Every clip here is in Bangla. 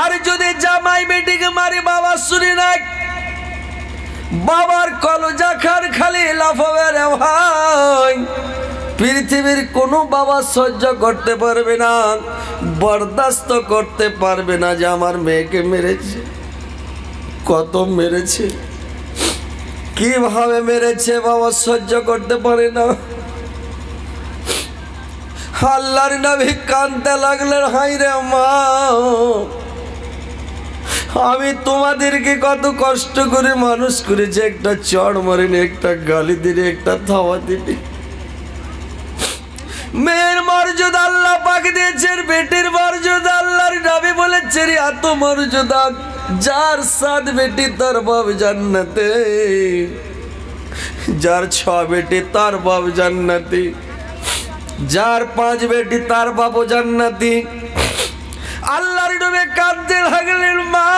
আর যদি জামাই বেটিকে মারি বাবা শুনি না, বাবার কলজা খার খালি লাফাবে রে ভাই। পৃথিবীর কোনো বাবা সহ্য করতে পারবে না, বরদাস্ত করতে পারবে না যে আমার মেয়েকে মেরেছে। কত মেরেছে, কিভাবে মেরেছে বাবা সহ্য করতে পারে না। আল্লাহর নবী কাঁদতে লাগলেন, হায় রে মা, আমি তোমাদেরকে কত কষ্ট করে মানুষ করেছি, একটা চড় মারিনি, একটা গালি দিনি, একটা থাওয়া দিনি। মেয়ের মর্যাদা আল্লাহ পাক দিয়েছেন, বেটির মর্যাদা আল্লাহর নবী বলেছেন এত মর্যাদা, যার 7 বেটি তার বাপ জান্নাতে, যার 6 বেটি তার বাপ জান্নাতি, যার 5 বেটি তার বাপও জান্নাতি। আল্লাহর নবী কাঁদতে লাগলেন, মা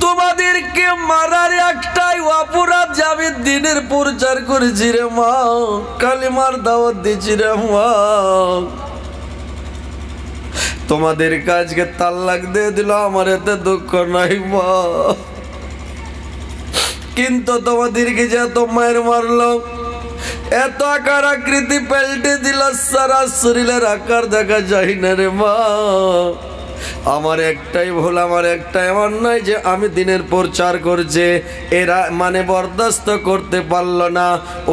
তোমাদেরকে মারার একটাই অপরাধ, আমি দিনের প্রচার করেছি রে মা, কালিমার দাওয়াত দিয়েছি রে মা, তোমাদের কাজকে তালাক দিয়ে দিল, আমার এতে দুঃখ নাই মা, কিন্তু তোমাদেরকে যে এত মায়ের মারলো, এত আকার আকৃতি পাল্টে দিল, সারা শরীরের আকার দেখা যায় না রে মা, আমার একটাই ভুল, আমার একটাই অন্যায় যে আমি দিনের প্রচার করছে, এরা মানে বরদাস্ত করতে পারলো না,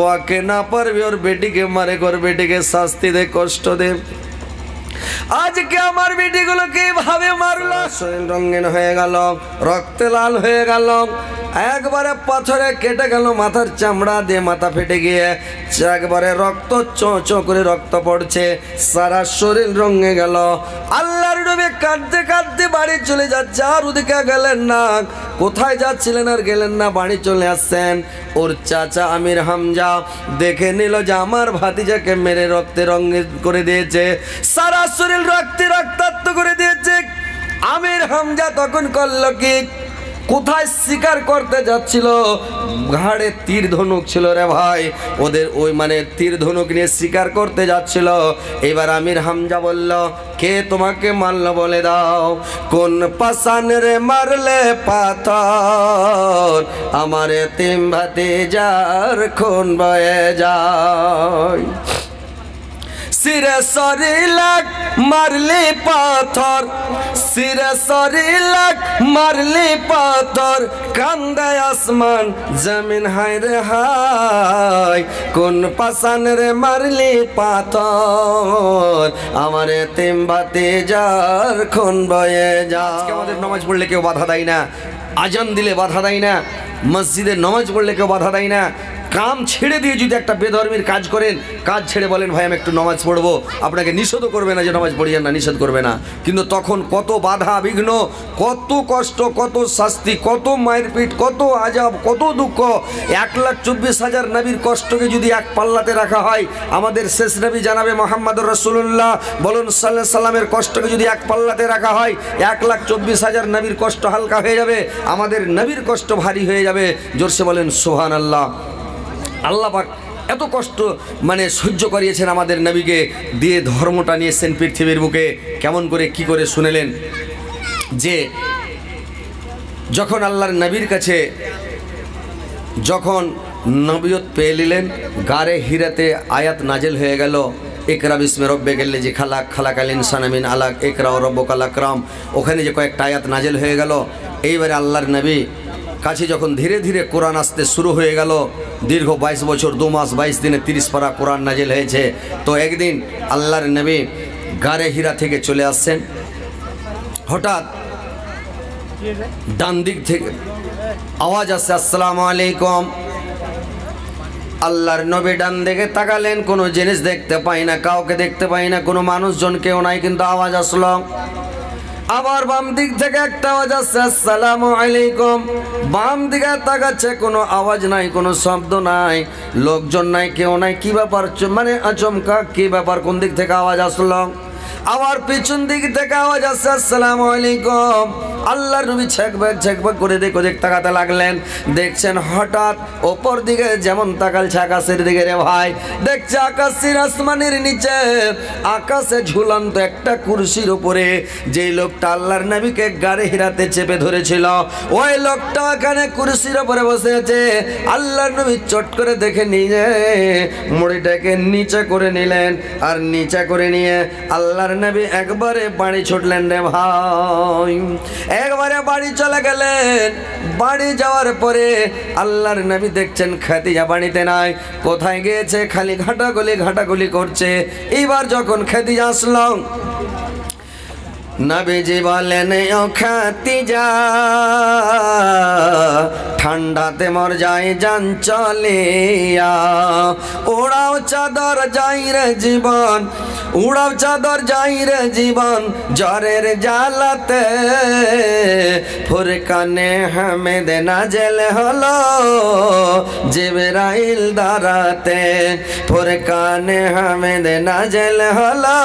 ওকে না পারবে ওর বেটিকে মারে, ওর বেটিকে শাস্তি দে, কষ্ট দে। আজকে আমার বেটিগুলো কিভাবে মারলো, শরীর রঙিন হয়ে গেল, রক্তে লাল হয়ে গেল, একবারে পাথরে কেটে গেল, মাথার চামড়া দিয়ে মাথা ফেটে গিয়ে একবারে রক্ত চো করে রক্ত পড়ছে, সারা শরীর রঙে গেল। আল্লাহর নবী কাঁদতে কাঁদতে বাড়ি চলে যাচ্ছে, আর ওদিকে গেলেন না, কোথায় যাচ্ছিলেন আর গেলেন না, বাড়ি চলে আসছেন। ওর চাচা আমির হামজা দেখে নিল যে আমার ভাতিজাকে মেরে রক্তে রঙে করে দিয়েছে, সারা শরীর রক্তে রক্তাক্ত করে দিয়েছে। আমির হামজা তখন করলো কি, কোথায় শিকার করতে যাচ্ছিল, ঘাড়ে তীর ধনুক ছিল রে ভাই, ওদের ওই মানে তীর ধনুক নিয়ে শিকার করতে যাচ্ছিল। এবার আমির হামজা বলল, কে তোমাকে মারলো বলে দাও, কোন পাশান রে মারলে পাথর, আমার এতিম ভাতিজার খুন বয়ে যায়, সিরে শরীলাক মারলি পাথর, সিরে শরীলাক মারলি পাথর, কান্দে আসমান জমিন হায় রে হায়, কোন পাশান রে মারলি পাথর, আমার এতিম ভাতিজার খুন বয়ে যায়। আজকে আমাদের নামাজ পড়লে কেউ বাধা দেয় না, আজান দিলে বাধা দেয় না, মসজিদে নামাজ পড়লে কেউ বাধা দেয় না। কাম ছেড়ে দিয়ে যদি একটা বেধর্মীর কাজ করেন, কাজ ছেড়ে বলেন ভাই আমি একটু নামাজ পড়বো, আপনাকে নিষেধও করবে না যে নামাজ পড়িয়েন না, নিষেধ করবে না, কিন্তু তখন কত বাধা বিঘ্ন, কত কষ্ট, কত শাস্তি, কত মায়ের পিঠ, কত আজাব, কত দুঃখ। 1,24,000 নবীর কষ্টকে যদি এক পাল্লাতে রাখা হয়, আমাদের শেষ নবী জানাবে মোহাম্মদুর রাসূলুল্লাহ বলুন সাল্লাল্লাহু আলাইহি সাল্লামের কষ্টকে যদি এক পাল্লাতে রাখা হয়, 1,24,000 নবীর কষ্ট হালকা হয়ে যাবে, আমাদের নবীর কষ্ট ভারী হয়ে যাবে। জোরসে বলেন সুবহানাল্লাহ। আল্লাহ পাক এত কষ্ট মানে সহ্য করিয়েছেন আমাদের নবীকে দিয়ে, ধর্মটা নিয়েছেন পৃথিবীর বুকে। কেমন করে কি করে শুনেলেন যে যখন আল্লাহর নবীর কাছে যখন নবিয়ত পেয়ে নিলেন, গারে হিরাতে আয়াত নাজেল হয়ে গেল, ইকরা বিস্মি রব্বিকাল লাযী খালাক, খালাকাল ইনসানা মিন আলাক, ইকরা ওয়া রাব্বুকাল আকরাম, ওখানে যে কয়েকটা আয়াত নাজেল হয়ে গেল। এইবারে আল্লাহর নবী কাছে যখন ধীরে ধীরে কোরআন আসতে শুরু হয়ে গেল, দীর্ঘ 22 বছর 2 মাস 22 দিনে 30 পারা কোরআন নাজিল হয়েছে। তো একদিন আল্লাহর নবী গারে হিরা থেকে চলে আসছেন, হঠাৎ ডান দিক থেকে আওয়াজ আসছে, আসসালামু আলাইকুম। আল্লাহর নবী ডান দিকে তাকালেন, কোনো জিনিস দেখতে পাই না, কাউকে দেখতে পাই না, কোনো মানুষজন কেউ নাই, কিন্তু আওয়াজ আসলো। আবার বাম দিক থেকে একটা আওয়াজ আসছে, আসসালামু আলাইকুম। বাম দিকে তাকাচ্ছে, কোনো আওয়াজ নাই, কোনো শব্দ নাই, লোকজন নাই, কেউ নাই। কি ব্যাপার, মানে আচমকা কি ব্যাপার, কোন দিক থেকে আওয়াজ আসলো? আবার পিছন দিক থেকে আওয়াজ আসছে আসসালামু আলাইকুম। আল্লাহর নবী ছেকবাক করে দেখ তাকাতে লাগলেন। দেখছেন হঠাৎ ওপর দিকে যেমন তাকালছে আকাশের দিকে রে ভাই, দেখছে আকাশের আসমানের নিচে আকাশে ঝুলন্ত একটা কুরসির উপরে যেই লোকটা আল্লাহর নবীকে গাড়ি হিরাতে চেপে ধরেছিল, ওই লোকটা এখানে কুরসির উপরে বসে আছে। আল্লাহর নবী চট করে দেখে নিয়ে মুড়িটাকে নিচে করে নিলেন, আর নিচে করে নিয়ে আল্লাহর নবী একবারে বাড়ি ছুটলেন রে ভাই, একবারে বাড়ি চলে গেলেন। বাড়ি যাওয়ার পরে আল্লাহর নবী দেখছেন খাদিজা বাড়িতে নাই, কোথায় গিয়েছে খালি ঘাটাগুলি করছে। এইবার যখন খাদিজা আসলো, নবীজি বলেন ও খাদিজা ঠান্ডাতে মর যায় জান চলিয়া, উড়াও চাদর যাই রে জীবন, উড়াও চাদর যাই রে জীবন জ্বরের জ্বালাতে। ফুরকানে হামেদ নাজেল হলো জিবরাইল দারাতে, ফুরকানে হামেদ নাজেল হলো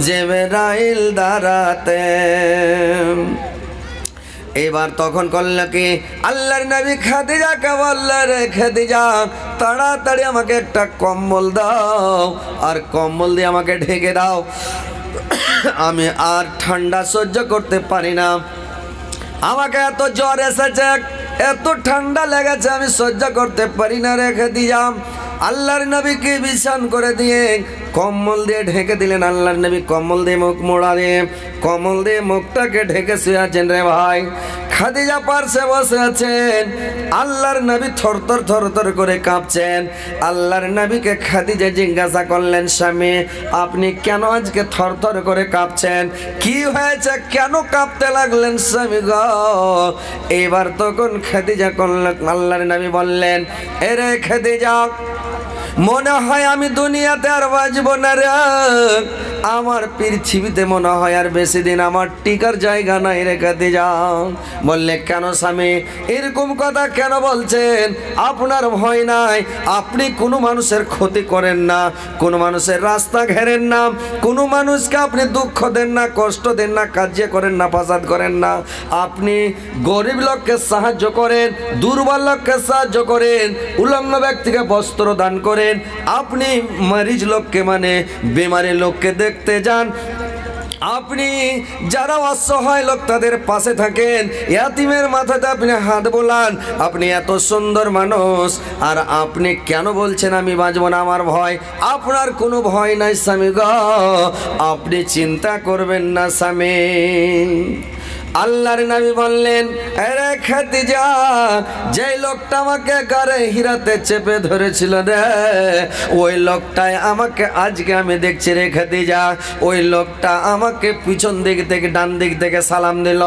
জিবরাইল দারাতে। এবার তখন করল কি, আল্লাহর নবী খাদিজাকে বলল রে খাদিজা তাড়াতাড়ি আমাকে একটা কম্বল দাও, আর কম্বল দিয়ে আমাকে ঢেকে দাও, আমি আর ঠান্ডা সহ্য করতে পারি না, আমাকে এত জ্বর এসেছে, এত ঠান্ডা লেগেছে, আমি সহ্য করতে পারি না রে খাদিজা। আল্লাহর নবীকে বিছান করে দিয়ে কম্বল দিয়ে ঢেকে দিলেন। আল্লাহর নবী কম্বল দিয়ে মুখ মোড়া দিয়ে কম্বল দিয়ে মুখটাকে ঢেকে শুয়ে আছেন রে ভাই। খাদিজা পার্শ্বে বসে আছেন, আল্লাহর নবী থরথর করে কাঁপছেন। আল্লাহর নবীকে খাদিজা জিজ্ঞাসা করলেন, স্বামী আপনি কেন আজকে থরথর করে কাঁপছেন, কি হয়েছে, কেন কাঁপতে লাগলেন স্বামী গো? এবার তখন খাদিজা করলেন, আল্লাহর নবী বললেন, এরে খাদিজা মনে হয় আমি দুনিয়াতে আর বাঁচবো না রে, আমার পৃথিবীতে মনে হয় আর বেশি দিন আমার টিকার জায়গা নাই রে খাদিজা। বললে কেন স্বামী এরকম কথা কেন বলছেন, আপনার ভয় নাই, আপনি কোনো মানুষের ক্ষতি করেন না, কোনো মানুষের রাস্তা ঘেরেন না, কোনো মানুষকে আপনি দুঃখ দেন না, কষ্ট দেন না, কার্য করেন না, ফাসাদ করেন না, আপনি গরিব লোককে সাহায্য করেন, দুর্বল লোককে সাহায্য করেন, উলঙ্গ ব্যক্তিকে বস্ত্র দান করেন, আপনি মরিজ লোককে মানে বেমারি লোককে দেখতে যান, আপনি যারা অসহায় লোক তাদের পাশে থাকেন, ইয়াতিমের মাথাতে আপনি হাত বোলান, আপনি এত সুন্দর মানুষ, আর আপনি কেন বলছেন আমি বাঁচব না, আমার ভয়? আপনার কোনো ভয় নাই স্বামী গো, আপনি চিন্তা করবেন না স্বামী। আল্লাহর নবী বললেন, আরে খাদিজা যে লোকটা আমাকে গারে হিরাতে চেপে ধরেছিল রে, ওই লোকটাই আমাকে আজকে আমি দেখছি রে খাদিজা, ওই লোকটা আমাকে পিছন দিক থেকে ডান দিক থেকে সালাম দিল,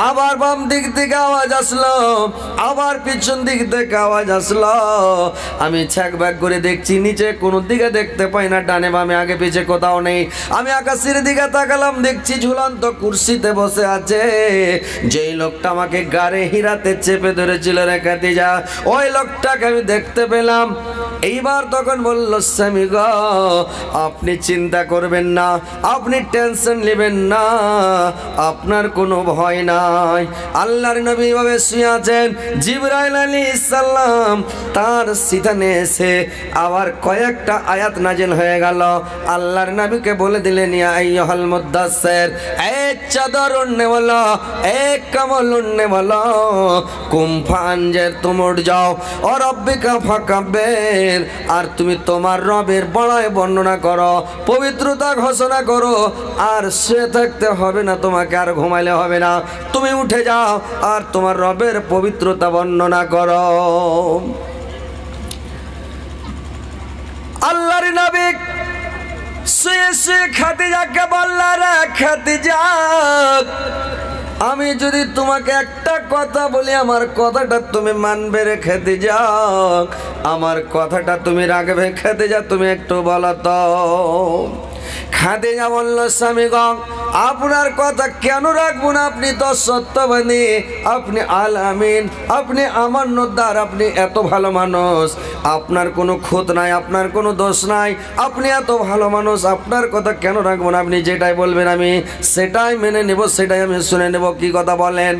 আবার বাম দিক থেকে আওয়াজ আসলো, আবার পিছন দিক থেকে আওয়াজ আসলো, আমি ছ্যাক করে দেখছি নিচে কোনো দিকে দেখতে পাই না, ডানে বামে আগে পিছে কোথাও নেই, আমি আকাশের দিকে তাকালাম, দেখছি ঝুলন্ত কুরসিতে বসে আছে যেই লোকটা আমাকে গারে হিরাতে চেপে ধরেছিল রে খাদিজা, ওই লোকটাকে আমি দেখতে পেলাম। এইবার তখন বলল, স্বামী গো আপনি চিন্তা করবেন না, আপনি টেনশন নেবেন না, আপনার কোনো ভয় নাই। আল্লাহর নবী ভাবে শুয়ে আছেন, জিবরাইল আলাইহিস সালাম তার সিধানে এসে আবার কয়েকটা আয়াত নাজিল হয়ে গেল। আল্লাহর নবীকে বলে দিলেন, ইয়া আইয়ুহাল মুদ্দাসসির, এই চাদর উড়নে वाला, एक कमल उड़ने वाला, कुम फांजर तुम उड़ जाओ और रब्बिका फाकाब्बिर, আর তুমি তোমার রবের বড়াই বর্ণনা করো, পবিত্রতা ঘোষণা করো, আর শুয়ে থাকতে হবে না তোমাকে, আর ঘুমাইলে হবে না, তুমি উঠে যাও আর তোমার রবের পবিত্রতা বর্ণনা করো। আল্লাহর নবী শুয়ে শুয়ে খাদিজাকে বললেন, রে খাদিজা আমি যদি তোমাকে একটা কথা বলি, আমার কথাটা তুমি মানবে রে খাদিজা, আমার কথাটা তুমি রাখবে খাদিজা, তুমি একটু বলো তো। খাদিজা বলল স্বামী গো আপনার কথা কেন রাখবো না, আপনি তো সত্যবাদী, আপনি আল আমিন, আপনি আমার নদ্দার, আপনি এত ভালো মানুষ, আপনার কোনো খুঁত নাই, আপনার কোনো দোষ নাই, আপনি এত ভালো মানুষ, আপনার কথা কেন রাখবো না, আপনি যেটাই বলবেন আমি সেটাই মেনে নেব, সেটাই আমি শুনে নেব। কি কথা বলেন?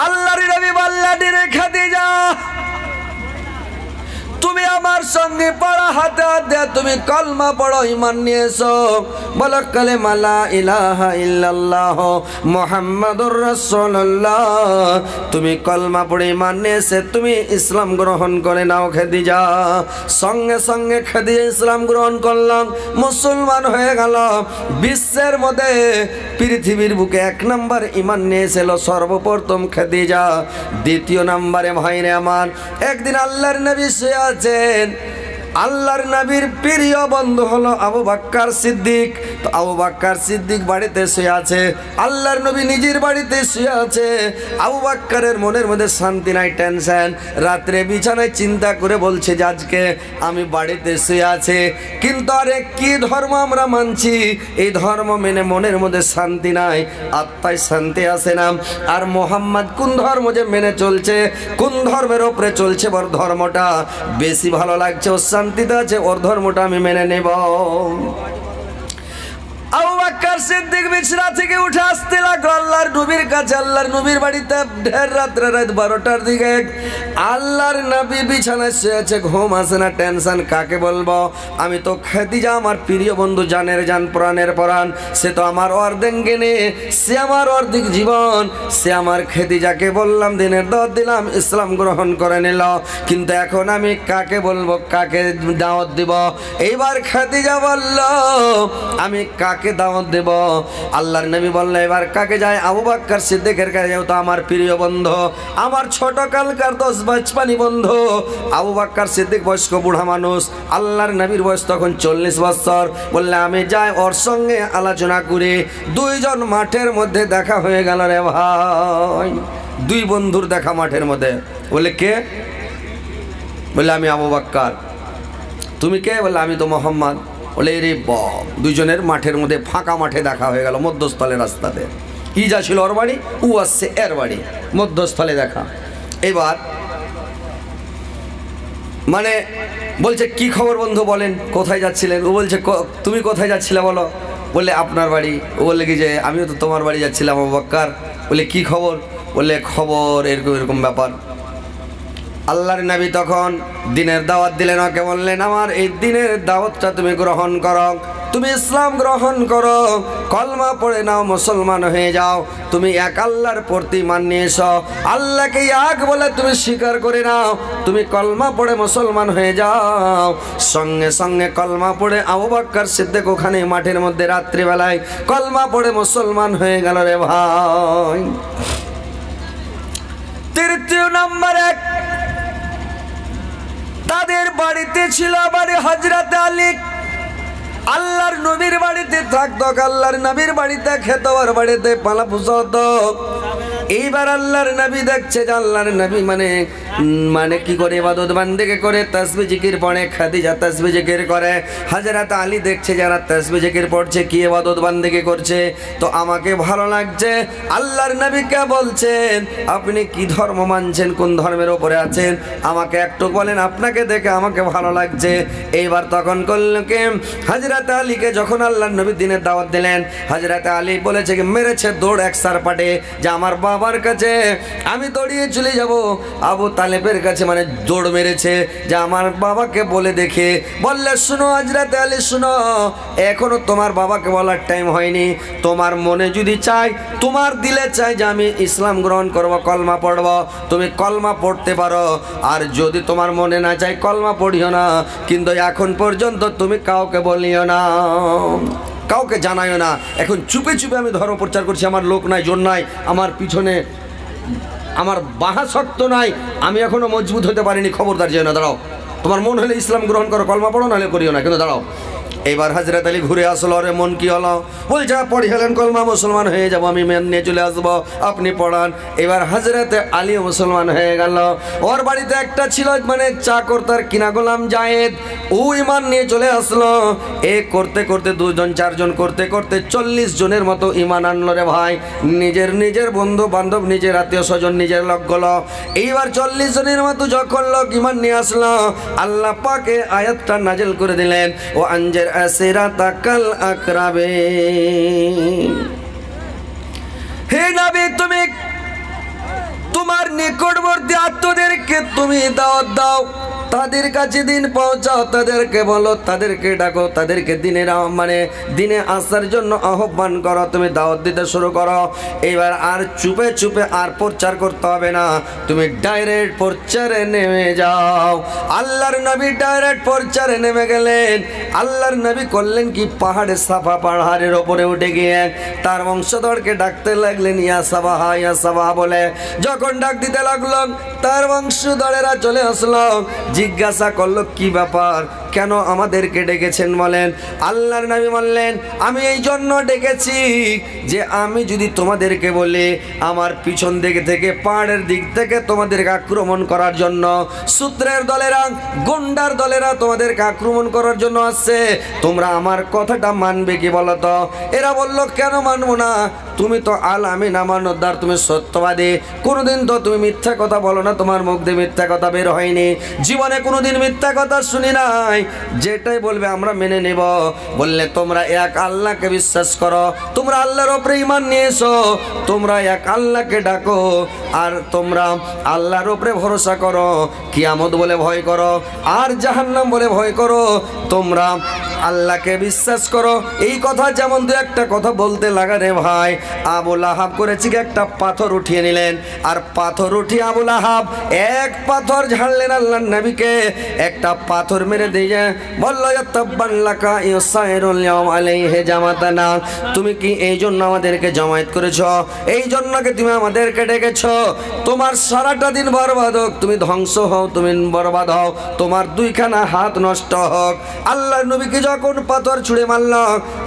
আল্লাহর নবী বললেন রে খাদিজা তুমি আমার সঙ্গে পড়া হাতে হাত দিয়ে তুমি কলমা পড়ো, ঈমান নিয়ে এসো, বলো কালেমা লা ইলাহা ইল্লাল্লাহ মুহাম্মাদুর রাসূলুল্লাহ। তুমি কলমা পড়ে ঈমান নিয়ে এসে তুমি ইসলাম গ্রহণ করে নাও খাদিজা। সঙ্গে সঙ্গে খাদিজা ইসলাম গ্রহণ করলাম, মুসলমান হয়ে গেল। বিশ্বের মধ্যে পৃথিবীর বুকে 1 নম্বর ঈমান নিয়ে এসেছিল সর্বপ্রথম খাদিজা। দ্বিতীয় নম্বরে ভাইরে আমার একদিন আল্লাহর নবী আছেন, আল্লাহর নবীর প্রিয় বন্ধু হলো আবু বকর সিদ্দিক। তো আবু বকর সিদ্দিক বাড়িতে শুয়ে আছে, আল্লাহর নবী নিজের বাড়িতে শুয়ে আছে। আবু বকরের মনের মধ্যে শান্তি নাই, টেনশন। রাত্রে বিছানায় চিন্তা করে বলছে যে আজকে আমি বাড়িতে শুয়ে আছে, কিন্তু আরে কি ধর্ম আমরা মানছি, এই ধর্ম মেনে মনের মধ্যে শান্তি নাই, আত্মায় শান্তি আসে না। আর মোহাম্মদ কোন ধর্ম যে মেনে চলছে, কোন ধর্মের ওপরে চলছে, বড় ধর্মটা বেশি ভালো লাগছে, ও শান্তিতে আছে, ওর ধর্মটা আমি মেনে নেব। আবু বকর সিদ্দিক বিছানা থেকে উঠে আসতে লাগলো আল্লাহর নবীর কাছে। আল্লাহর নবীর বাড়িতে ঢের রাত্রে, রাত 12টার দিকে আল্লাহর নবী বিছানায় শুয়ে আছে, ঘুম আসে না, টেনশন। কাকে বলবো? আমি তো খাদিজা আমার প্রিয় বন্ধু, জানের জান, প্রাণের প্রাণ, সে তো আমার অর্ধেঙ্গিনী, সে আমার অর্ধেক জীবন, সে আমার খাদিজাকে বললাম, দিনের দাওয়াত দিলাম, ইসলাম গ্রহণ করে নিল, কিন্তু এখন আমি কাকে বলবো, কাকে দাওয়াত দিব? এইবার খাদিজা বলল আমি কাকে দাওয়াত দেব? আল্লাহর নবী বললেন এবার কাকে যায়? আবু বকর সিদ্দিকের কাছে যাও, তো আমার প্রিয় বন্ধু, আমার ছোট কালকার 10 বছপানি বন্ধু। আবু বকর সিদ্দিক বয়স্ক বুড়া মানুষ, আল্লাহর নবীর বয়স তখন 40 বছর। বললে আমি যাই ওর সঙ্গে আলোচনা করি। দুইজন মাঠের মধ্যে দেখা হয়ে গেল রে ভাই, 2 বন্ধুর দেখা মাঠের মধ্যে। বলে কে? বলে আমি আবু বকর। তুমি কে? বলে আমি তো মোহাম্মদ। বলে রে বাপ, দুইজনের মাঠের মধ্যে ফাঁকা মাঠে দেখা হয়ে গেল, মধ্যস্থলে রাস্তাতে। ই যা ছিল ওর বাড়ি, ও আসছে এর বাড়ি, মধ্যস্থলে দেখা। এবার মানে বলছে কি খবর বন্ধু বলেন, কোথায় যাচ্ছিলেন? ও বলছে তুমি কোথায় যাচ্ছিলে বলো? বলে আপনার বাড়ি। ও বললে কি যে আমিও তো তোমার বাড়ি যাচ্ছিলাম আবু বকর। বলে কি খবর? বলে খবর এরকম এরকম ব্যাপার। আল্লাহর নবী তখন দিনের দাওয়াত দিলেন, ওকে বললেন আমার এই দিনের দাওয়াতটা তুমি গ্রহণ করো, তুমি ইসলাম গ্রহণ করো, কলমা পড়ে নাও, মুসলমান হয়ে যাও, তুমি এক আল্লাহর প্রতি ঈমান নিয়ে এসো, আল্লাহকে এক বলে তুমি স্বীকার করে নাও, তুমি কলমা পড়ে মুসলমান হয়ে যাও। সঙ্গে সঙ্গে কলমা পড়ে আবু বকর সিদ্দিক ওখানে মাঠের মধ্যে রাত্রিবেলায় কলমা পড়ে মুসলমান হয়ে গেল রে ভাই। তৃতীয় নম্বর, এক তাদের বাড়িতে ছিল বাড়ি হযরত আলী, আল্লাহর নবীর বাড়িতে থাকতো, আল্লাহর নবীর বাড়িতে খেত, আর বাড়িতে পালা পুষো হতো। এইবার আল্লাহর নবী দেখছে যে আল্লাহর নবী মানে কি করে ইবাদত বান্দেগি করে, তাসবিহ জিকির পড়ে, খাদিজা তাসবিহ জিকির করে। হযরত আলী দেখছে যারা তাসবিহ জিকির পড়ছে, কি ইবাদত বান্দেগি করছে, তো আমাকে ভালো লাগছে। আল্লাহর নবীকে বলছেন আপনি কি ধর্ম মানছেন, কোন ধর্মের উপরে আছেন, আমাকে একটু বলেন, আপনাকে দেখে আমাকে ভালো লাগছে। এইবার তখন করল কি, হযরত আলীকে যখন আল্লাহর নবী দিনের দাওয়াত দিলেন, হযরত আলী বলেছে কি মেরেছে দৌড় এক সারপাটে, যে আমার বাবার কাছে আমি দৌড়িয়ে চলে যাব। আবু তালেবের কাছে মানে দৌড় মেরেছে যে আমার বাবাকে বলে দেখে। বললে শুনো হযরত আলী, শুনো, এখনো তোমার বাবাকে বলার টাইম হয়নি, তোমার মনে যদি চাই, তোমার দিলে চাই যে আমি ইসলাম গ্রহণ করব, কলমা পড়ব, তুমি কলমা পড়তে পারো, আর যদি তোমার মনে না চাই কলমা পড়িও না, কিন্তু এখন পর্যন্ত তুমি কাউকে বলিও না, কাউকে জানাইও না। এখন চুপে চুপে আমি ধর্ম প্রচার করছি, আমার লোক নাই, জোর নাই, আমার পিছনে আমার বাহা শক্ত নাই, আমি এখনো মজবুত হতে পারিনি, খবরদার যেও না, দাঁড়াও, তোমার মন হলে ইসলাম গ্রহণ করো, কলমা পড়ো, নাহলে করিও না, কিন্তু দাঁড়াও। এবার হযরত আলী ঘুরে আসলো, রে মন কি হলো? বলছে পড়ে হলেন কলমা, মুসলমান হয়ে যাব, আমি মেন নিয়ে চলে আসবো, আপনি পড়ান। এবার হযরত আলী মুসলমান হয়ে গেল। ওর বাড়িতে একটা ছিল মানে চাকর, তার কিনা গোলাম জায়েদ, ও ইমান নিয়ে চলে আসলো। এ করতে করতে 2 জন 4 জন করতে করতে 40 জনের মতো ইমান আনলো রে ভাই। নিজের বন্ধু বান্ধব, নিজের আত্মীয় স্বজন, নিজের লোকগুলো। এইবার 40 জনের মতো যখন লোক ইমান নিয়ে আসলো, আল্লাহ পাকে আয়াতটা নাজিল করে দিলেন, ও আনজির আসিরাতাকাল আকরাবিন। হে নবী, তুমি তোমার নিকটবর্তী আত্মীয়দেরকে তুমি দাওয়াত দাও, তাদের কাছে দিন পৌঁছাও, তাদেরকে বলো, তাদেরকে ডাকো, তাদেরকে দিনে আসার জন্য আহ্বান করো, তুমি দাওয়াত দিতে শুরু করো। এবার আর চুপে চুপে আর প্রচার করতে হবে না, তুমি ডাইরেক্ট প্রচারে নেমে যাও। আল্লাহর নবী ডাইরেক্ট প্রচারে নেমে গেলেন। আল্লাহর নবী করলেন কি, পাহাড়ে সাফা পাহাড়ের ওপরে উঠে গিয়ে তার বংশধরকে ডাকতে লাগলেন, ইয়া সাবাহা ইয়া সাবাহা বলে। যখন ডাক দিতে লাগলো, তার বংশধরেরা চলে আসলো, জিজ্ঞাসা করলো কি ব্যাপার, কেন আমাদেরকে ডেকেছেন বলেন। আল্লাহর নবী বললেন, আমি এই জন্য ডেকেছি যে আমি যদি তোমাদেরকে বলি আমার পিছন দিকে থেকে পাহাড়ের দিক থেকে তোমাদেরকে আক্রমণ করার জন্য সূত্রের দলেরা, গুন্ডার দলেরা তোমাদেরকে আক্রমণ করার জন্য আসছে, তোমরা আমার কথাটা মানবে কি বলো তো? এরা বলল, কেন মানবো না, তুমি তো আল আমিন আমানতদার, তুমি সত্যবাদী, কোনোদিন তো তুমি মিথ্যা কথা বলো না, তোমার মুখ দিয়ে মিথ্যা কথা বের হয়নি, জীবনে কোনোদিন মিথ্যা কথা শুনি নাই, যেটাই বলবে আমরা মেনে নেব। বললে তোমরা এক আল্লাহকে বিশ্বাস করো, তোমরা আল্লাহর উপরে ঈমান নিয়ে এসো, তোমরা এক আল্লাহকে ডাকো, আর তোমরা আল্লাহর উপরে ভরসা করো, কিয়ামত বলে ভয় করো, আর জাহান্নাম বলে ভয় করো, তোমরা আল্লাহকে বিশ্বাস করো। এই কথা যেমন দু একটা কথা বলতে লাগা রে ভাই, আবু লাহাব করেছি একটা পাথর উঠিয়ে নিলেন, আর পাথর উঠিয়ে আবু লাহাব এক পাথর ঝাড়লেন আল্লাহর নবীকে, একটা পাথর মেরে দিয়ে বলল, তাব্বান লাকা ইউসাইরুল ইয়াউম আলাইহি জামাতানা, তুমি কি এই জন্য আমাদেরকে জমায়েত করেছো, এই জন্য কি তুমি আমাদেরকে ডেকেছো? তোমার সারাটা দিন বরবাদ হোক, তুমি ধ্বংস হও, তুমি বরবাদ হও, তোমার 2খানা হাত নষ্ট হোক। আল্লাহর নবীকে যখন পাথর ছুঁড়ে মারল,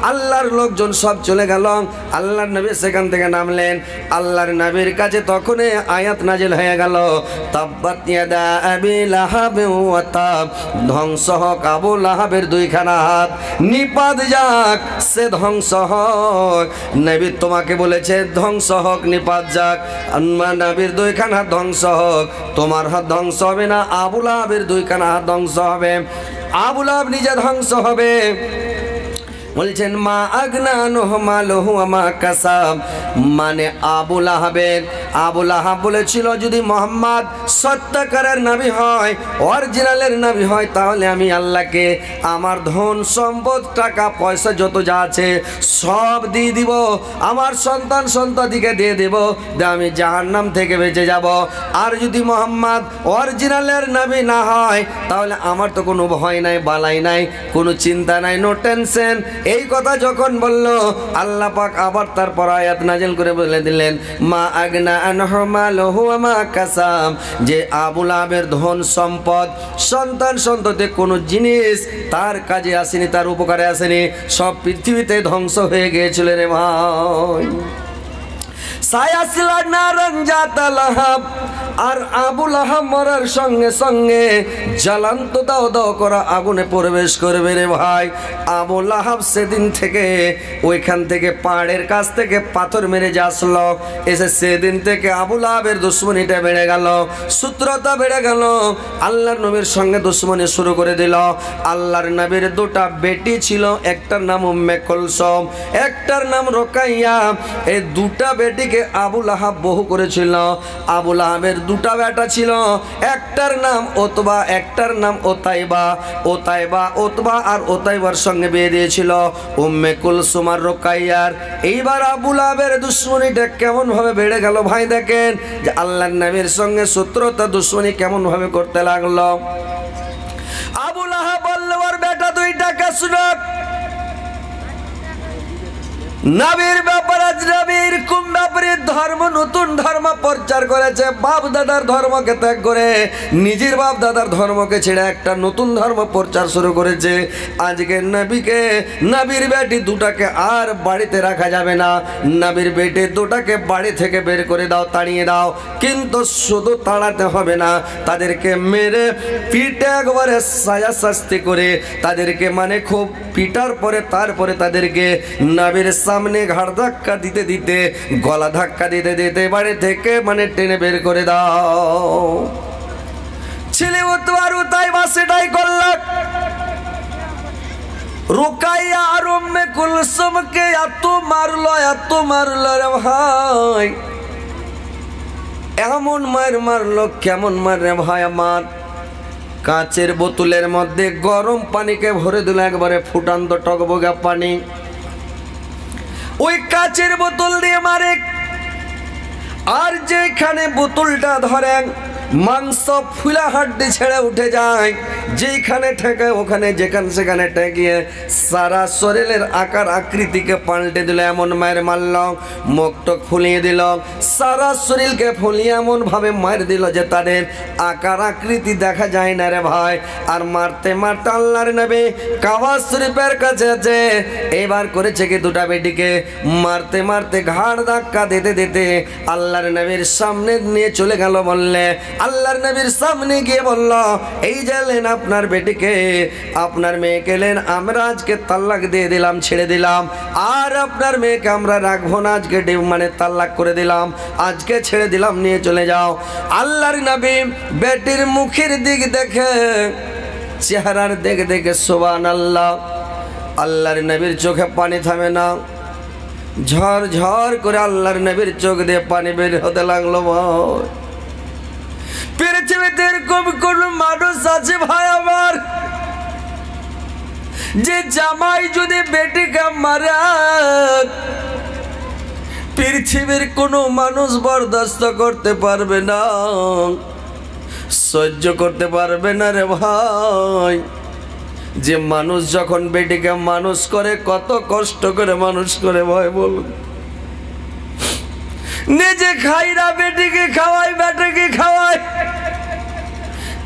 আল্লাহর লোকজন সব চলে গেল, আল্লাহর নবী সেখান থেকে নামলেন। আল্লাহর নবীর কাছে তখন আয়াত নাজিল হয়ে গেল, তাব্বাত ইয়াদা আবি লাহাব ওয়া তাব, ধ্বংস হোক আবু লাহাবের 2খানা হাত, নিপাত যাক, সে ধ্বংস হোক। নবী তোমাকে বলেছে ধ্বংস হোক, নিপাত যাক, নবীর 2খানা হাত ধ্বংস হোক, তোমার হাত ধ্বংস হবে না, আবু লাহাবের 2খানা হাত ধ্বংস হবে, আবু লাহাব নিজে ধ্বংস হবে। বলছেন মা আগনা আনহু মালুহু ওয়া মা কাসাব, মানে আবু লাহাব বলেছিল যদি মোহাম্মদ সত্যকারের নবী হয়, অরিজিনালের নবী হয়, তাহলে আমি আল্লাহকে আমার ধন সম্পদ টাকা পয়সা যত যা আছে সব দিয়ে দিব, আমার সন্তান সন্ততিকে দিয়ে দেব, আমি জাহান্নাম থেকে বেঁচে যাব। আর যদি মোহাম্মদ অরিজিনালের নবী না হয়, তাহলে আমার তো কোনো ভয় নাই, বালাই নাই, কোনো চিন্তা নাই, নো টেনশন। এই কথা যখন বলল, আল্লাহ পাক আবার তারপর আয়াত নাজিল করে বলে দিলেন, মা আগনা আনহু মালুহু ওয়া মা কাসাব, যে আবু লাহাবের ধন সম্পদ সন্তান সন্ততি কোনো জিনিস তার কাজে আসেনি, তার উপকারে আসেনি, সব পৃথিবীতে ধ্বংস হয়ে গিয়েছিল রে ভাই। সায়াসলা নারান জাতা লাহাব, আর আবু লাহাব মরার সঙ্গে সঙ্গে জ্বালান্ত দাও দাও করা আগুনে প্রবেশ করবে রে ভাই। আবু লাহাব সেদিন থেকে ওইখান থেকে পাহাড়ের কাছ থেকে পাথর মেরে যে আসলো, এসে সেদিন থেকে আবু লাহাবের দুশ্মনীটা বেড়ে গেল, সূত্রতা বেড়ে গেল, আল্লাহর নবীর সঙ্গে দুশ্মনী শুরু করে দিল। আল্লাহর নবীর 2টা বেটি ছিল, একটার নাম উম্মে কুলসুম, একটার নাম রোকাইয়া। এই 2টা বেটিকে আবু লাহাব বহু করেছিল। আবু লাহাবের 2টা বেটা ছিল, একটার নাম ওতবা, একটার নাম ওতবা আর ওতাইবার সঙ্গে বিয়ে দিয়েছিল উম্মে কুলসুম আর রোকাইয়ার। এইবার আবু লাহাবের দুশ্মনীটা কেমন ভাবে বেড়ে গেল ভাই, দেখেন যে আল্লাহর নবীর সঙ্গে শত্রুতা দুশ্মনী কেমন ভাবে করতে লাগলো। আবু লাহাব বলল, ওর বেটা 2টাকে শুনো, নবীর ব্যাপারে আজ নবী এরকম ব্যাপারে ধর্ম, নতুন ধর্ম প্রচার করেছে। বাপ দাদার ধর্মকে ত্যাগ করে নিজের বাপ দাদার ধর্মকে ছেড়ে একটা নতুন ধর্ম প্রচার শুরু করেছে। আজকে নবীকে, নবীর বেটি দুটাকে আর বাড়িতে রাখা যাবে না। নবীর বেটি দুটাকে বাড়ি থেকে বের করে দাও, তাড়িয়ে দাও। কিন্তু শুধু তাড়াতে হবে না, তাদেরকে মেরে পিঠে একবারে সাজা শাস্তি করে তাদেরকে মানে খুব পিটার পরে তারপরে তাদেরকে নবীর সামনে ঘাড় ধাক্কা দিতে দিতে, গলা ধাক্কা দিতে দিতে বাড়ি থেকে মানে টেনে বের করে দাও। ছেলে উতবারু তাই বা সেটাই করল। রুকাইয়া আর উম্মে কুলসুমকে এত মারলো রে ভাই, এমন মারলো। কেমন মার রে ভাই আমার? কাঁচের বোতলের মধ্যে গরম পানিকে ভরে দিল, একবারে ফুটান্ত টকবগা পানি। ওই কাঁচের বোতল দিয়ে মারে। আর যেখানে বোতলটা ধরেন মাংস ফুলা হাড্ডি ছেড়ে উঠে যায়, যেখানে ঠেকে ওখানে যেখানে সেখানে ঠেকিয়ে সারা শরীরের আকার আকৃতিকে পাল্টে দিল। এমন মায়ের মারল, মুখটক ফুলিয়ে দিল, সারা শরীরকে ফুলিয়ে এমন ভাবে মার দিল যে তাদের আকার আকৃতি দেখা যায় না রে ভাই। আর মারতে মারতে আল্লাহর নবী কাবা শরীফের কাছে আছে, এবার করেছে কি দুটা বেটিকে মারতে মারতে ঘাড় ধাক্কা দিতে দিতে আল্লাহর নবীর সামনে নিয়ে চলে গেল। বললে আল্লাহর নবীর সামনে গিয়ে বলল, এই যে আপনার বেটিকে, আপনার মেয়েকে এলেন, আমরা আজকে তালাক দিয়ে দিলাম, ছেড়ে দিলাম। আর আপনার মেয়েকে আমরা রাখবো না, আজকে মানে তালাক করে দিলাম, আজকে ছেড়ে দিলাম, নিয়ে চলে যাও। আল্লাহর নবী বেটির মুখের দিক দেখে, চেহারার দিক দেখে সুবহানাল্লাহ, আল্লাহর নবীর চোখে পানি থামে না। ঝর ঝর করে আল্লাহর নবীর চোখ দিয়ে পানি বের হতে লাগলো। পৃথিবীতে এরকম কোন মানুষ আছে ভাই আমার, যে জামাই যদি বেটিকে মারে পৃথিবীর কোনো মানুষ বরদাস্ত করতে পারবে না, সহ্য করতে পারবে না রে ভাই। যে মানুষ যখন বেটিকে মানুষ করে, কত কষ্ট করে মানুষ করে ভাই বলুন। নিজে খাই না, বেটিকে খাওয়াই, বেটিকে খাওয়াই।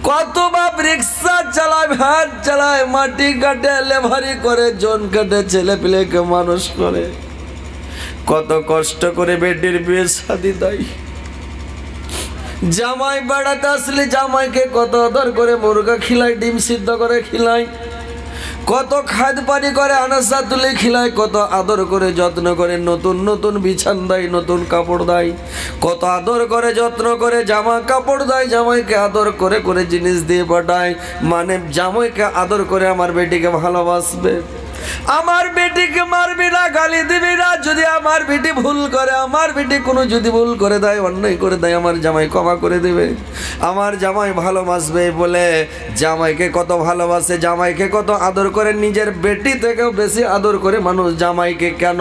কত বাপ রিক্সা চালায়, ভ্যান চালায়, মাটি কাটে, লেভারি করে, জন কাটে, ছেলে পেলেকে মানুষ করে। কত কষ্ট করে বেটির বিয়ে শাদী দেয়। জামাই বেড়াতে আসলে জামাইকে কত আদর করে মুরগা খিলায়, ডিম সিদ্ধ করে খিলায়, কত খাদ পানি করে, আনাসা তুলে খিলায়, কত আদর করে যত্ন করে, নতুন নতুন বিছান দেয়, নতুন কাপড় দেয়, কত আদর করে যত্ন করে জামা কাপড় দেয়, জামাইকে আদর করে করে জিনিস দিয়ে পাঠায়। মানে জামাইকে আদর করে আমার বেটিকে ভালোবাসবে। আমার বেটিকে মারবি না, গালি দিবি না। যদি আমার বেটি ভুল করে, আমার বেটি কোনো যদি ভুল করে দেয়, অন্যায় করে দেয়, আমার জামাই ক্ষমা করে দেবে, আমার জামাই ভালোবাসবে বলে জামাইকে কত ভালোবাসে, জামাইকে কত আদর করে। নিজের বেটি থেকেও বেশি আদর করে মানুষ জামাইকে। কেন?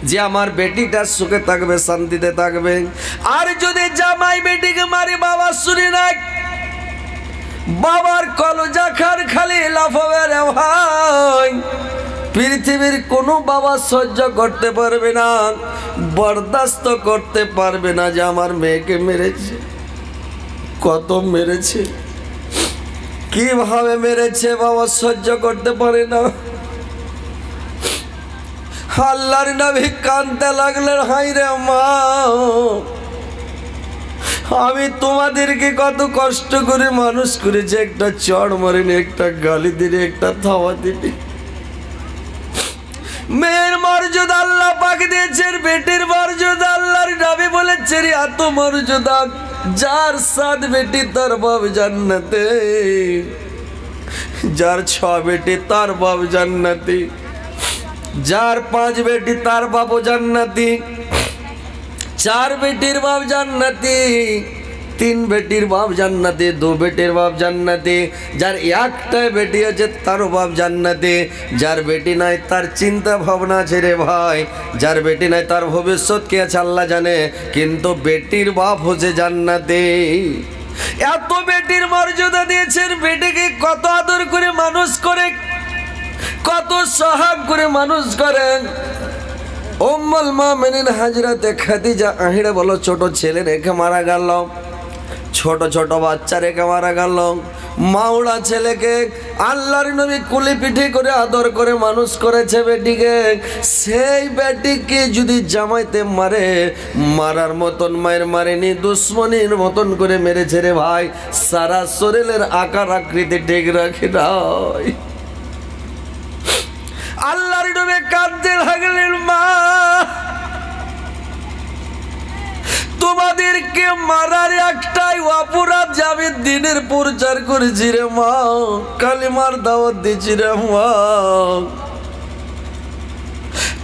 যে আমার বেটিটা সুখে থাকবে, শান্তিতে থাকবে। আর যদি জামাই বেটিকে মারি, বাবা শুনি না, বাবার কলজা খার খালি লাফাবে রে ভাই। পৃথিবীর কোনো বাবা সহ্য করতে পারবে না, বরদাস্ত করতে পারবে না যে আমার মেয়েকে মেরেছে। কত মেরেছে, কিভাবে মেরেছে, বাবা সহ্য করতে পারে না। আল্লাহর নবী কাঁদতে লাগলেন, হায় রে মা, আমি তোমাদেরকে কত কষ্ট করে মানুষ করেছি, একটা চড় মারিনি, একটা গালি দিলে, একটা থাওয়া দিলি। মেয়ের মর্যাদা আল্লাহ পাক দিয়েছেন, বেটির মর্যাদা আল্লাহর নবী বলেছেন এত মর্যাদা, যার 7 বেটি তার বাপ জান্নাতে, যার 6 বেটি তার বাপ জান্নাতি, যার 5 বেটি তার বাপ জান্নাতি, 4 বেটির বাপ জান্নাতি, 3 বেটির বাপ জান্নাতে, 2 বেটির বাপ জান্নাতে, যার একটাই বেটি আছে তার বাপ জান্নাতে, যার বেটি নাই তার চিন্তা ভাবনা আছে রে ভাই, যার বেটি নাই তার ভবিষ্যৎ কি আছে আল্লাহ জানে, কিন্তু বেটির বাপ হচ্ছে জান্নাতে। এত বেটির মর্যাদা দিয়েছেন, বেটিকে কত আদর করে মানুষ করে, কত সহাগ করে মানুষ করেন। উম্মুল মুমিনিন হযরতে খাদিজা আহিরা বলো ছোট ছেলে রেখে মারা গেল, ছোট ছোট বাচ্চা রেখে মারা গেল। মাওড়া ছেলেকে আল্লাহর নবী কুলি পিঠে করে আদর করে মানুষ করেছে বেটিকে, সেই বেটিকে যদি জামাইতে মারে, মারার মতন মায়ের মারেনি, দুশ্মনীর মতন করে মেরেছে রে ভাই। সারা শরীরের আকার আকৃতি ঠিক রাখে নাই। আল্লাহর নবী কাঁদতে লাগলেন, মা তোমাদেরকে মারার একটাই অপরাধ যে আমি দিনের প্রচার করেছি রে মা, কালিমার দাওয়াত দিচ্ছি রে মা।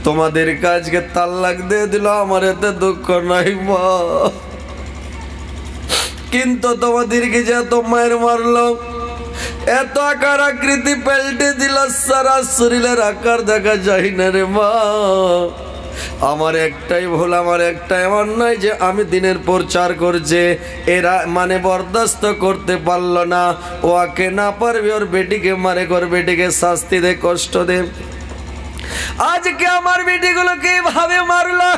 তোমাদের কাজকে তাল্লাক দিয়ে দিল, আমার এতে দুঃখ নাই মা, কিন্তু তোমাদেরকে যে এত মায়ের মারলো, এত আকার আকৃতি পাল্টে দিল, সারা শরীরের আকার দেখা যায় না রে মা। আমার একটাই ভুল, আমার একটাই অন্যায় যে আমি দিনের প্রচার করছে, এরা মানে বরদাস্ত করতে পারলো না। ওকে না পারবে ওর বেটিকে মারে, ওর বেটিকে শাস্তি দে, কষ্ট দে। আজকে আমার বেটিগুলোকে এভাবে মারলো।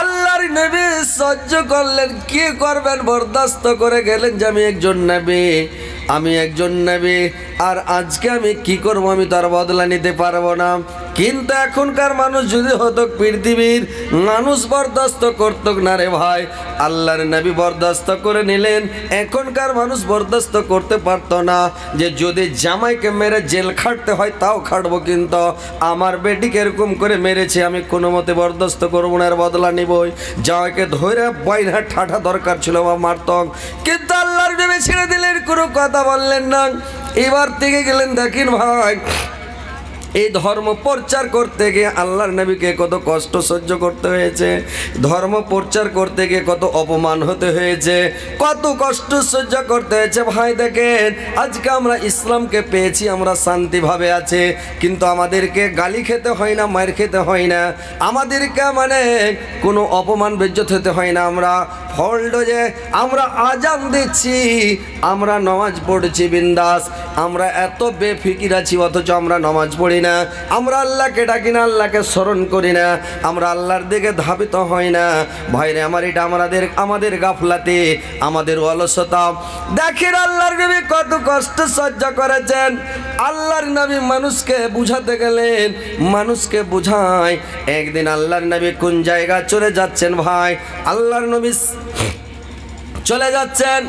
আল্লাহর নবী সহ্য করলেন, কি করবেন, বরদাস্ত করে গেলেন যে আমি একজন নবী, আমি একজন নবী, আর আজকে আমি কি করব, আমি তার বদলা নিতে পারবো না। কিন্তু এখনকার মানুষ যদি হতো, পৃথিবীর মানুষ বরদাস্ত করত না রে ভাই। আল্লাহর নবী বরদাস্ত করে নিলেন, এখনকার মানুষ বরদাস্ত করতে পারতো না। যে যদি জামাইকে মেরে জেল খাটতে হয় তাও খাটবো, কিন্তু আমার বেটিকে এরকম করে মেরেছে, আমি কোনো মতে বরদাস্ত করবো না, এর বদলা নিবই। জামাইকে ধরে বাইনা ঠাঠা দরকার ছিল বা মারতক, কিন্তু আল্লাহর নবী ছেড়ে দিলেন, কোনো কথা বললেন না। এবার থেকে গেলেন, দেখেন ভাই, এই ধর্ম প্রচার করতে গিয়ে আল্লাহর নবীকে কত কষ্ট সহ্য করতে হয়েছে, ধর্ম প্রচার করতে গিয়ে কত অপমান হতে হয়েছে, কত কষ্ট সহ্য করতে হয়েছে। ভাই দেখেন, আজকে আমরা ইসলামকে পেয়েছি, আমরা শান্তিভাবে আছে, কিন্তু আমাদেরকে গালি খেতে হয় না, মার খেতে হয় না, আমাদেরকে মানে কোনো অপমান বেজ্জত হতে হয় না। আমরা ফলডোজে আমরা আজান দিচ্ছি, আমরা নামাজ পড়ছি বিন্দাস, আমরা এত বেফিকির আছি, অথচ আমরা নামাজ পড়ি না, আমরা আল্লাহকে ডাকি না, আল্লাহকে স্মরণ করি না, আমরা আল্লাহর দিকে ধাবিত হই না। ভাইরে আমার, এটা আমাদের গাফলাতে, আমাদের অলসতা। দেখেন আল্লাহর নবী কত কষ্ট সহ্য করেছেন। আল্লাহর নবী মানুষকে বুঝাতে গেলেন, মানুষকে বুঝায়। একদিন আল্লাহর নবী কোন জায়গা চলে যাচ্ছেন ভাই, আল্লাহর নবী চলে যাচ্ছেন,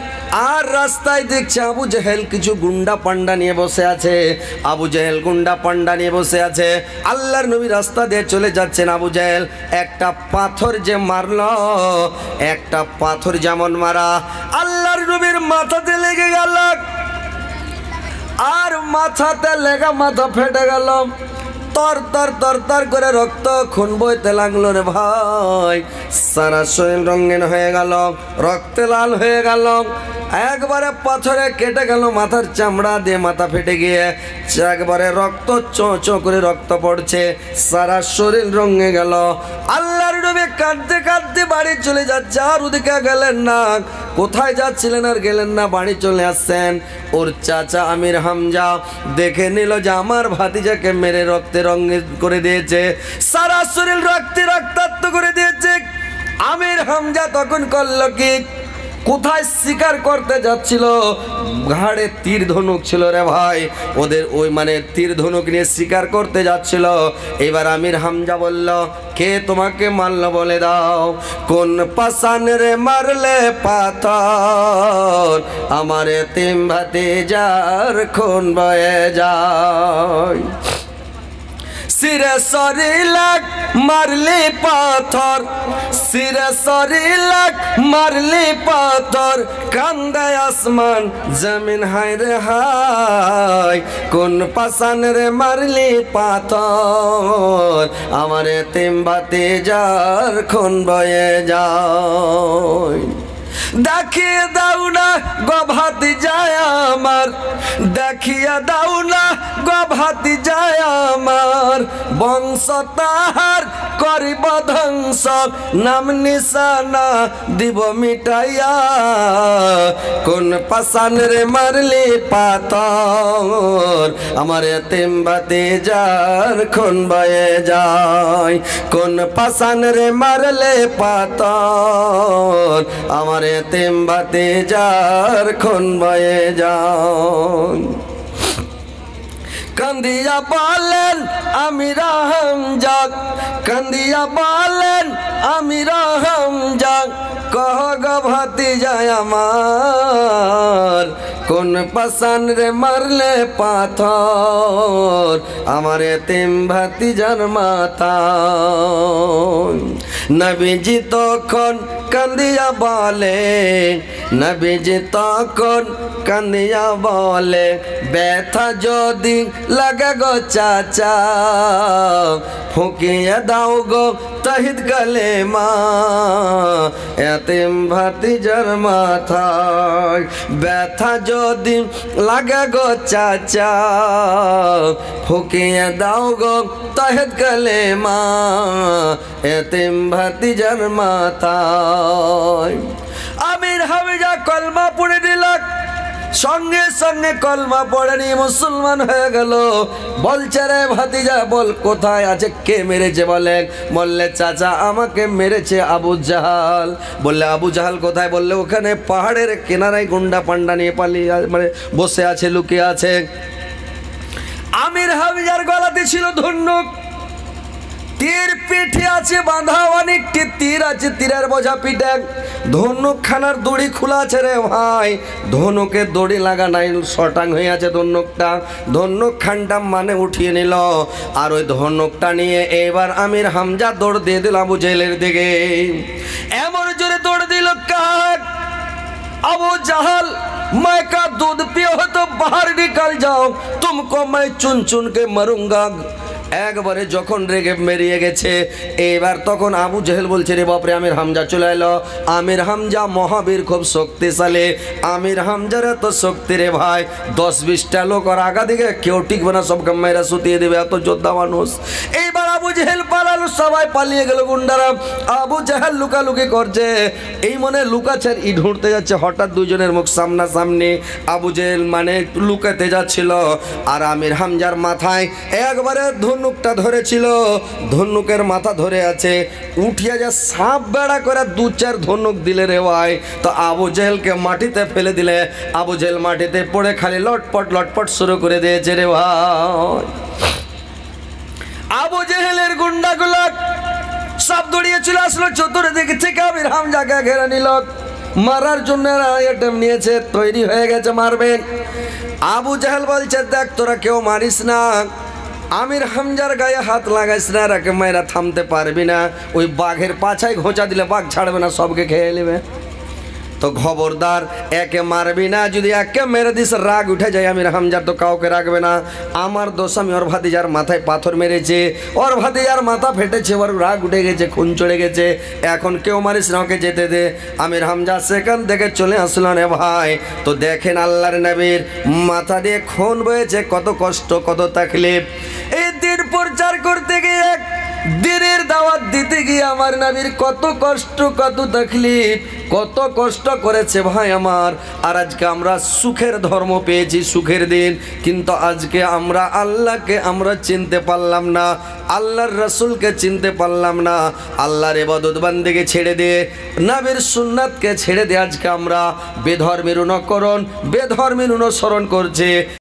আর রাস্তায় দেখছে আবু জেহেল কিছু গুন্ডা পান্ডা নিয়ে বসে আছে। আবু জেহেল গুন্ডা পান্ডা নিয়ে বসে আছে। আল্লাহর নবী রাস্তা দিয়ে চলে যাচ্ছেন, আবু জেহেল একটা পাথর যে মারল, একটা পাথর যেমন মারা, আল্লাহর নবীর মাথাতে লেগে গেল, আর মাথাতে লেগে মাথা ফেটে গেল, তর তর তর তর করে রক্ত খুন বইতে লাগলো রে ভাই। সারা শরীর রঙিন হয়ে গেল, রক্তে লাল হয়ে গেল, একবারে পাথরে কেটে গেল, মাথার চামড়া দিয়ে মাথা ফেটে গিয়ে একবারে রক্ত চো চো করে রক্ত পড়ছে, সারা শরীর রঙে গেল। আল্লাহর নবী কাঁদতে কাঁদতে বাড়ি চলে যাচ্ছে, আর ওদিকে গেলেন না। কোথায় যাচ্ছিলেন আর গেলেন না, বাড়ি চলে আসছেন। ওর চাচা আমির হামজা দেখে নিল যে আমার ভাতিজাকে মেরে রক্তে রঙে করে দিয়েছে, সারা শরীর রক্তে রক্তাক্ত করে দিয়েছে। আমির হামজা তখন করলো কি, কোথায় শিকার করতে যাচ্ছিল, ঘাড়ে তীর ধনুক ছিল রে ভাই, ওদের ওই মানে তীর ধনুক নিয়ে শিকার করতে যাচ্ছিল। এবার আমির হামজা বলল, কে তোমাকে মারলো বলে দাও, কোন পাশান রে মারলে পাথর, আমার এতিম ভাতিজার খুন বয়ে যায়। সিরে শরীলাক মারলি পাথর, সিরে শরীলাক মারলি পাথর, কান্দে আসমান জমিন হায় রে হায়, কোন পাশান রে মারলি পাথর, আমার এতিম ভাতিজার খুন বয়ে যায়। দেখিয়ে দাও না গো ভাতিজায় আমার, দেখিয়ে দাও না গো ভাতিজায় আমার, বংশ তাহার মারিব ধ্বংস নাম নিশানা দিব মিটাইয়া কোন পাশান রে মারলে পাথর আমার এতিম ভাতিজার খুন বয়ে যায় কোন পাশান রে মারলে পাথর আমার এতিম ভাতিজার খুন বয়ে যায় কান্দিয়া বলেন আমির হামজা কান্দিয়া বলেন আমির হামজা কহ গো ভাতিজা আমার কোন পাশান রে মারলে পাথর আমার এতিম ভাতিজার মাথা নবীজি তখন কান্দিয়া বলে নবীজি তখন কান্দিয়া বলে ব্যথা যদি লাগে গো চাচা ফুকিয়ে দাও গো তহিদ কালেমা এতিম ভাতিজার মাথায় ব্যথা যদি লাগে গো চাচা ফুকিয়ে দাও গো তহিদ কালেমা এতিম ভাতিজার মাথায় আমির হামজা কলমা পড়ে দিল সঙ্গে সঙ্গে কলমা পড়ে নিয়ে মুসলমান হয়ে গেল বলছে রে ভাতিজা বল কোথায় আছে কে মেরেছে বলে বললে চাচা আমাকে মেরেছে আবু জাহাল বললে আবু জাহাল কোথায় বললে ওখানে পাহাড়ের কিনারায় গুন্ডা পান্ডা নিয়ে পালিয়ে মানে বসে আছে লুকিয়ে আছে আমির হামজার গলাতে ছিল ধনুক তীর পিঠে আছে বাঁধা অনেকটি তীর আছে তীরের বোঝা পিঠে ধনুক খানার দড়ি খোলা আছে রে ভাই ধনুকে দড়ি লাগা নাই শটাং হয়ে আছে ধনুকটা ধনুক খানটা মানে উঠিয়ে নিল আর ওই ধনুকটা নিয়ে এবার আমির হামজা দৌড় দিয়ে দিল আবু জেহেলের দিকে এমন জোরে দৌড় দিল কাক আবু জাহাল मैं का दूध पियो हो तो बाहर निकल जाओ तुमको मैं चुन चुन के मरूंगा একবারে যখন রেগে মেরিয়ে গেছে এবার তখন আবু জেহেল বলছে রে বাপরে আমির হামজা চলে এলো আমির হামজা মহাবীর খুব শক্তিশালী আমির হামজার এত শক্তি রে ভাই 10-20টা লোক আর আগা দিকে কেউ টিকবে না সবকে মেয়েরা সুতিয়ে দেবে এত যোদ্ধা মানুষ এইবার আবু জেহেল পালালো সবাই পালিয়ে গেল গুন্ডারা আবু জেহেল লুকালুকি করছে এই মনে লুকাচ্ছে ই ঢুঁড়তে যাচ্ছে হঠাৎ দুজনের মুখ সামনাসামনি আবু জেহেল মানে লুকাতে যাচ্ছিল আর আমির হামজার মাথায় একবারে ধনুকটা ধরেছিল ধনুকের মাথা ধরে আছে উঠিয়া যা সাপ বেড়া করে 2-4 ধনুক দিলে রে ভাই তো আবু জেহেলকে মাটিতে ফেলে দিলে আবু জেহেল মাটিতে পড়ে খালি লটপট শুরু করে দিয়েছে রে ভাই আবু জেহেলের গুন্ডাগুলো সব দৌড়িয়ে চলে আসলো চতুর্দিক থেকে আমির হামজাকে ঘেরে নিল মারার জন্য আইটেম নিয়েছে তৈরি হয়ে গেছে মারবেন আবু জেহেল বলছে দেখ তোরা কেউ মারিস না আমির হামজার গায়ে হাত লাগাইস না রাকে মায়েরা থামতে পারবি না ওই বাঘের পাছায় ঘোঁচা দিলে বাঘ ছাড়বে না সবকে খেয়ে নেবে তো খবরদার একে মারবি না যদি একে মেরে দিস রাগ উঠে যায় আমির হামজার তো কাউকে রাখবে না আমার দোষ আমি ওর ভাতিজার মাথায় পাথর মেরেছে ওর ভাতিজার মাথা ফেটেছে ওর রাগ উঠে গেছে খুন চড়ে গেছে এখন কেউ মারিস না ওকে যেতে দে আমির হামজা সেখান থেকে চলে আসলো রে ভাই তো দেখেন আল্লাহর নবীর মাথা দিয়ে খুন বয়েছে কত কষ্ট কত তাকলিফ এই দিন প্রচার করতে গিয়ে দিনের দাওয়াত দিতে গিয়ে আমার নবীর কত কষ্ট কত তাকলিফ কত কষ্ট করেছে ভাই আমার আর আজকে আমরা সুখের ধর্ম পেয়েছি সুখের দিন কিন্তু আজকে আমরা আল্লাহকে আমরা চিনতে পারলাম না আল্লাহর রাসূলকে চিনতে পারলাম না আল্লাহর ইবাদত বান্দেকে ছেড়ে দিয়ে নবীর সুন্নাতকে ছেড়ে দিয়ে আজকে আমরা বেধর্মীর অনুকরণ বেধর্মীর অনুসরণ করছি